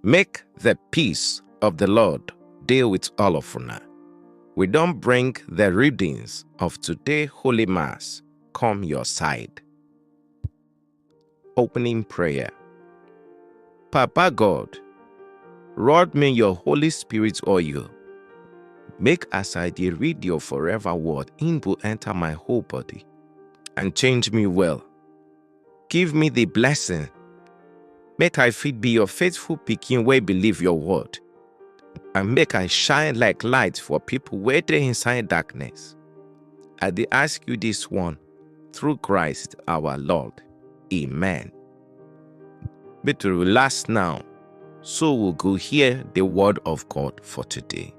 Make the peace of the Lord deal with all of una. We don't bring the readings of today Holy Mass come your side. Opening prayer. Papa God, rod me your Holy Spirit oil. Make as I dey read your forever word, in will enter my whole body and change me well. Give me the blessing. Make I fit be your faithful pikin wey believe your word, and make I shine like light for people wey dey inside darkness. I dey ask you this one through Christ our Lord. Amen. But to relax now, so we'll go hear the word of God for today.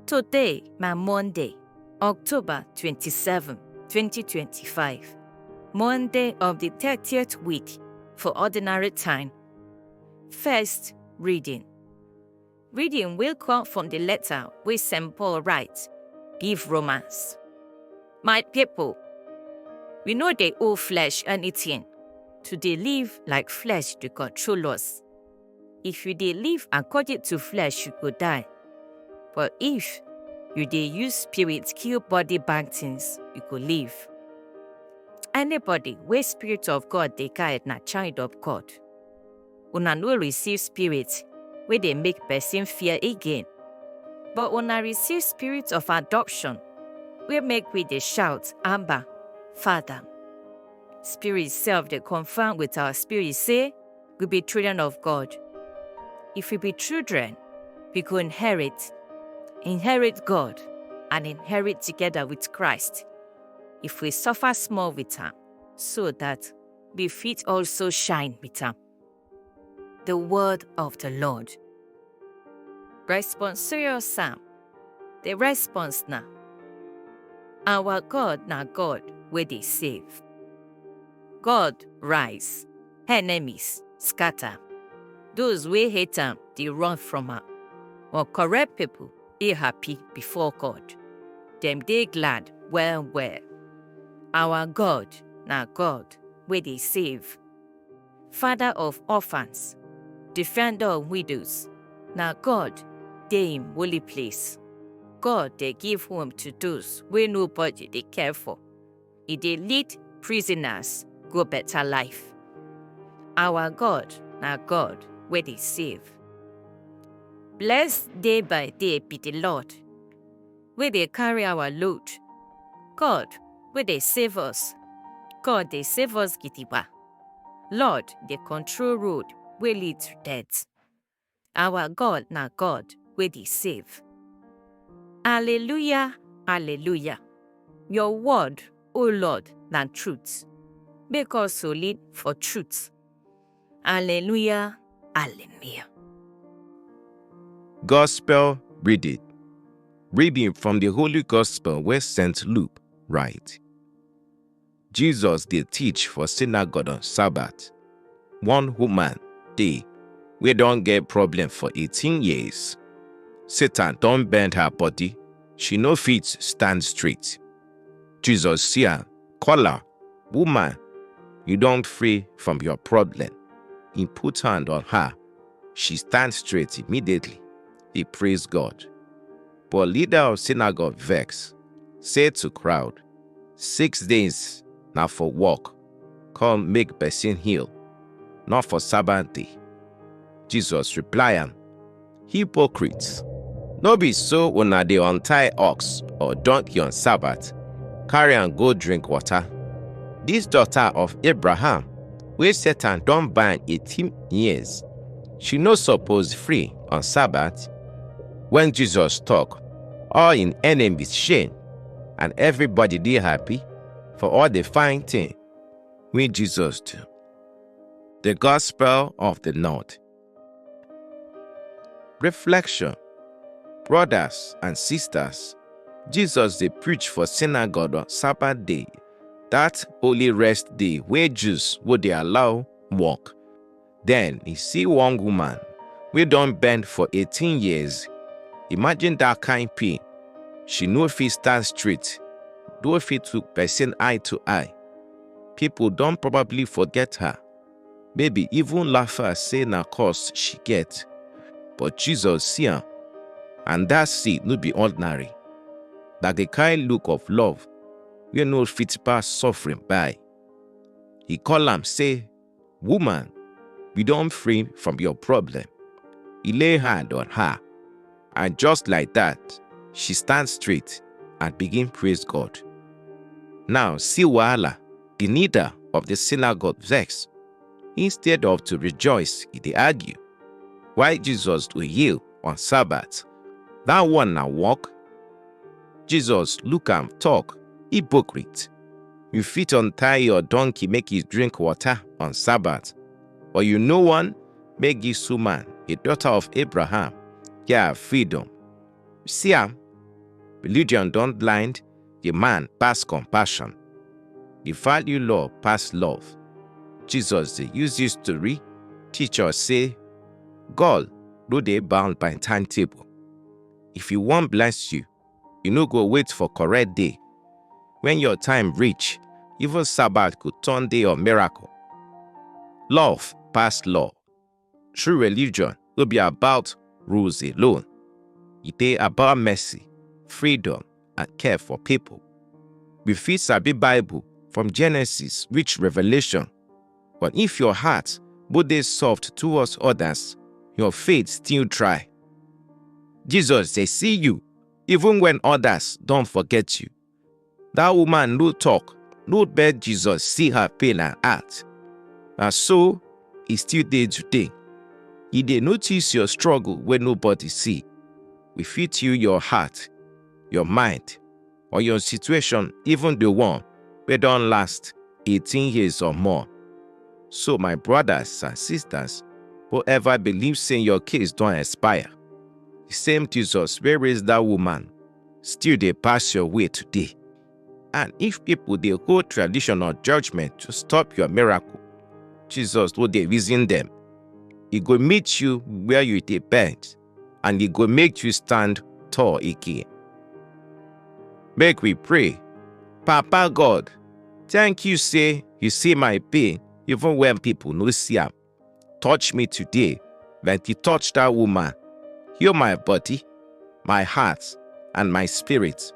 Today, my Monday, October 27, 2025. Monday of the 30th week for ordinary time. First reading. Reading will come from the letter which St. Paul writes, give Romans. My people, we know they owe flesh anything. To dey live like flesh to control us. If you dey live according to flesh, you go die. But if you dey use spirit kill body bad things, you go live. Anybody wey spirit of God dey guide na child of God. Una no receive spirit wey dey make person fear again. But una receive spirit of adoption wey make we dey shout, Abba, Father. Spirit self dey confirm with our spirit say we be children of God. If we be children, we go inherit God and inherit together with Christ. If we suffer small with Him, so that we fit also shine with Him. The word of the Lord. Responsorial Psalm. The response now. Our God na God wey dey save. God rise, enemies scatter. Those wey hate Him, they run from Him. Or correct people, they happy before God. Them they glad well. Our God na God wey dey save. Father of orphans, defender of widows, na God dey in holy place. God dey give home to those wey nobody dey care for. He dey lead prisoners go better life. Our God na God wey dey save. Blessed day by day be the Lord, wey dey carry our load. God wey dey save us. God dey save us gidigba. Lord dey control road wey lead to death. Our God na God wey dey save. Alleluia, alleluia. Your word, O Lord, na truth. Make us solid for truth. Alleluia, alleluia. Gospel reading. Reading from the Holy Gospel where St. Luke writes. Jesus did teach for synagogue on Sabbath. One woman dey wey don get problem for 18 years. Satan don bend her body. She no fit stand straight. Jesus see her, call her, woman, you don't free from your problem. He put hand on her. She stands straight immediately. He praised God. But leader of synagogue vex, said to crowd, 6 days now for work, come make person heal, not for Sabbath day. Jesus reply am, hypocrites, no be so una dey untie ox or donkey on Sabbath, carry and go drink water. This daughter of Abraham, wey Satan don bind 18 years, she no suppose free on Sabbath. When Jesus talk, all in enemies shame, and everybody dey happy for all the fine thing wey Jesus do. The Gospel of the Lord. Reflection. Brothers and sisters, Jesus dey preach for synagogue on Sabbath day, that holy rest day where Jews would dey allow work. Then he see one woman wey don bend for 18 years. Imagine that kind pain. She no fit stand straight, no fit look person eye to eye. People don probably forget her. Maybe even laugh her say na cause she get. But Jesus see am, and that seed no be ordinary. Na the kind look of love wey no fit pass suffering by. He call am say, "Woman, we don free from your problem." He lay hand on her, and just like that, she stand straight and begin praise God. Now see wahala, the leader of the synagogue vex. Instead of to rejoice, he dey argue. Why Jesus do heal on Sabbath? That one na work? Jesus look am talk, "Hypocrite, you fit untie your donkey make e drink water on Sabbath, but you no wan make this woman, a daughter of Abraham, get her freedom." See am, religion don blind the man pass compassion. The value law pass love. Jesus dey use this story teach us say God no dey bound by timetable. If He wan bless you, you no go wait for correct day. When your time reach, even Sabbath could turn day of miracle. Love pass law. True religion no be about rules alone. E dey about mercy, freedom, and care for people. We fit sabi Bible from Genesis reach Revelation, but if your heart both dey soft towards others, your faith still dry. Jesus dey see you even when others don forget you. That woman no talk, no beg Jesus see her pain and heart. And so, e still dey today. E dey notice your struggle wey nobody see. We fit heal your heart, your mind, or your situation, even the one wey don last 18 years or more. So my brothers and sisters, whoever believes say your case don expire, the same Jesus wey raise that woman still dey pass your way today. And if people dey hold tradition or judgment to stop your miracle, Jesus no dey reason them. He go meet you where you dey bend, and He go make you stand tall again. Make we pray. Papa God, thank you say you see my pain even when people no see am. Touch me today like you touched that woman. Heal my body, my heart, and my spirit.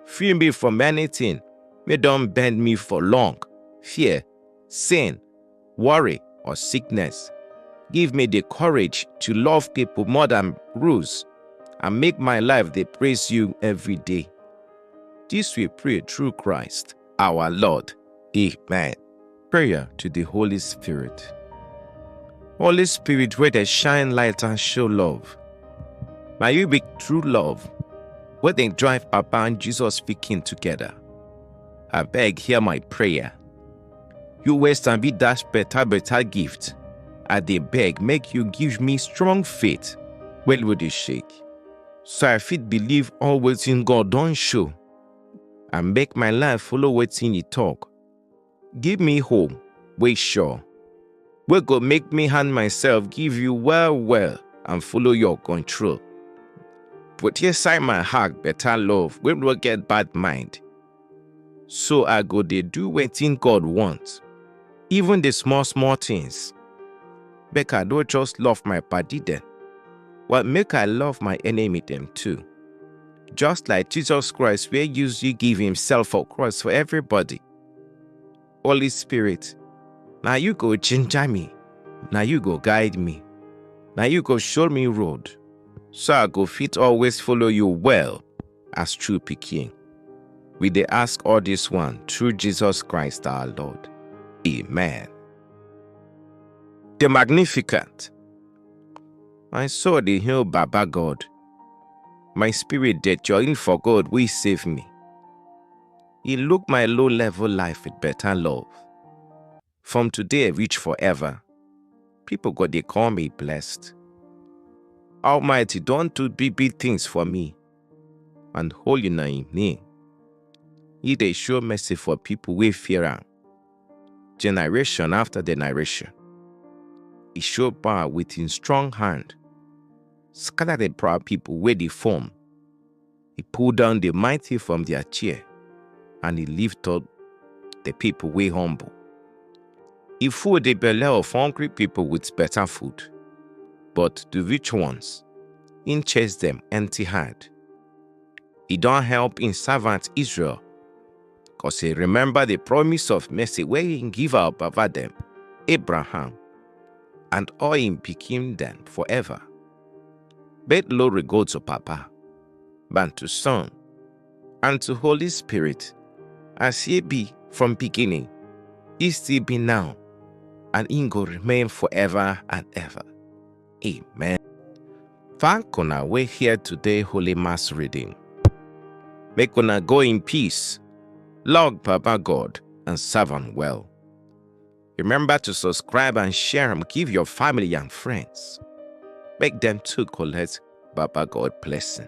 Free me from anything wey don bend me for long, fear, sin, worry, or sickness. Give me the courage to love people more than rules, and make my life dey praise you every day. This we pray through Christ, our Lord. Amen. Prayer to the Holy Spirit. Holy Spirit, wey dey shine light and show love, may you be true love, wey dey drive Papa and Jesus speaking together. I beg, hear my prayer. You wey sabi dash better gift, I dey beg make you give me strong faith wey no dey shake, so I fit believe all wetin God don show, and make my life follow wetin He talk. Give me hope wey sure, wey go make me hand myself give you well and follow your control. Put inside my heart better love wey no get bad mind, so I go dey do wetin God want, even the small things. Make I don't just love my padi dem, but make I love my enemy them too. Just like Jesus Christ wey use you give Himself for cross for everybody. Holy Spirit, now you go ginger me, now you go guide me, now you go show me road, so I go fit always follow you well as true pikin. We dey ask all this one through Jesus Christ our Lord. Amen. The Magnificat. My soul dey hail Baba God. My spirit dey join for God wey save me. He look my low level life with better love. From today reach forever, people go dey call me blessed. Almighty don do big things for me, and holy na Him name. He dey show mercy for people wey fear am, generation after generation. He show power with Him strong hand, scatter the proud people wey dey form. He pull down the mighty from their chair, and He lift up the people wey humble. He full the belly of hungry people with better food, but the rich ones, he chase them empty-handed. He don't help in servant Israel, cause he remember the promise of mercy where he give our baba them, Abraham, and all him pikin them forever. But glory go to Papa, and to Son, and to Holy Spirit, as he be from beginning, he still be now, and he go remain forever and ever. Amen. Thank una we hear today Holy Mass reading. Make una go in peace, love Papa God, and serve am well. Remember to subscribe and share and give your family and friends. Make them too collect Papa God blessing.